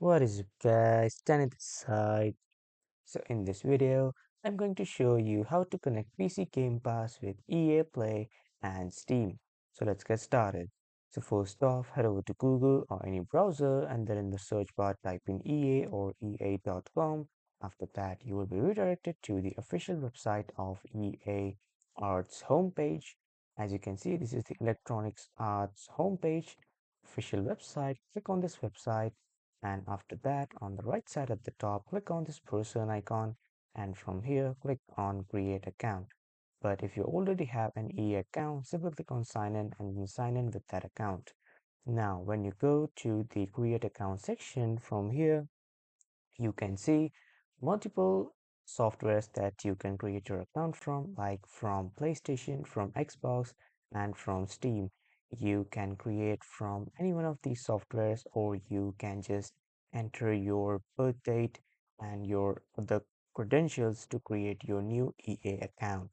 What is up guys, Danny this side. So in this video, I'm going to show you how to connect PC Game Pass with EA Play and Steam. So let's get started. So first off, head over to Google or any browser and then in the search bar type in EA or EA.com. After that, you will be redirected to the official website of EA Arts homepage. As you can see, this is the Electronics Arts homepage, official website. Click on this website and after that on the right side at the top click on this person icon and from here click on create account. But if you already have an E account, simply click on sign in and you sign in with that account. Now when you go to the create account section, from here you can see multiple softwares that you can create your account from, like from PlayStation, from Xbox, and from Steam. You can create from any one of these softwares, or you can just enter your birth date and your the credentials to create your new EA account.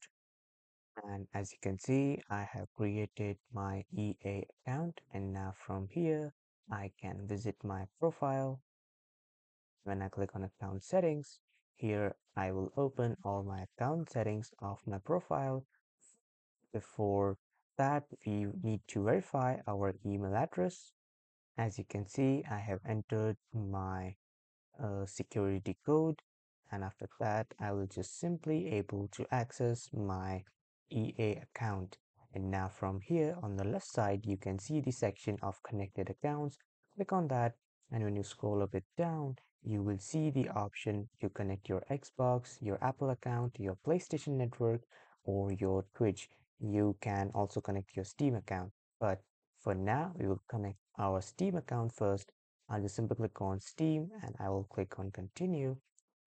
And as you can see, I have created my EA account, and now from here I can visit my profile. When I click on account settings, here I will open all my account settings of my profile. Before that, we need to verify our email address. As you can see, I have entered my security code, and after that I will just simply able to access my EA account. And now from here on the left side you can see the section of connected accounts. Click on that, and when you scroll a bit down you will see the option to connect your Xbox, your Apple account, your PlayStation Network, or your Twitch. You can also connect your Steam account, but for now we will connect our Steam account first. I'll just simply click on Steam and I will click on continue.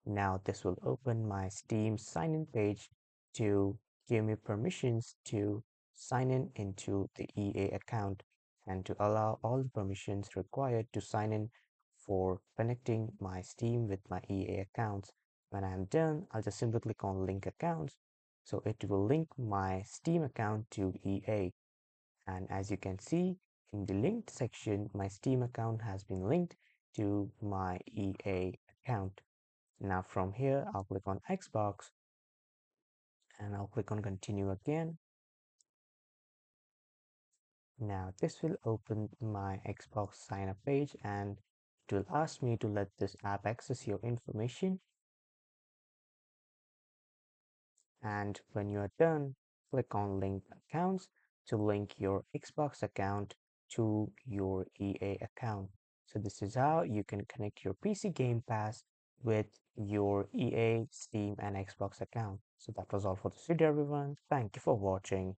Now this will open my Steam sign-in page to give me permissions to sign in into the EA account and to allow all the permissions required to sign in for connecting my Steam with my EA accounts. When I'm done, I'll just simply click on link accounts. So it will link my Steam account to EA. And as you can see in the linked section, my Steam account has been linked to my EA account. Now from here, I'll click on Xbox and I'll click on continue again. Now this will open my Xbox sign up page and it will ask me to let this app access your information. And when you are done, click on link accounts to link your Xbox account to your EA account. So this is how you can connect your PC Game Pass with your EA, Steam and Xbox account. So that was all for this video everyone. Thank you for watching.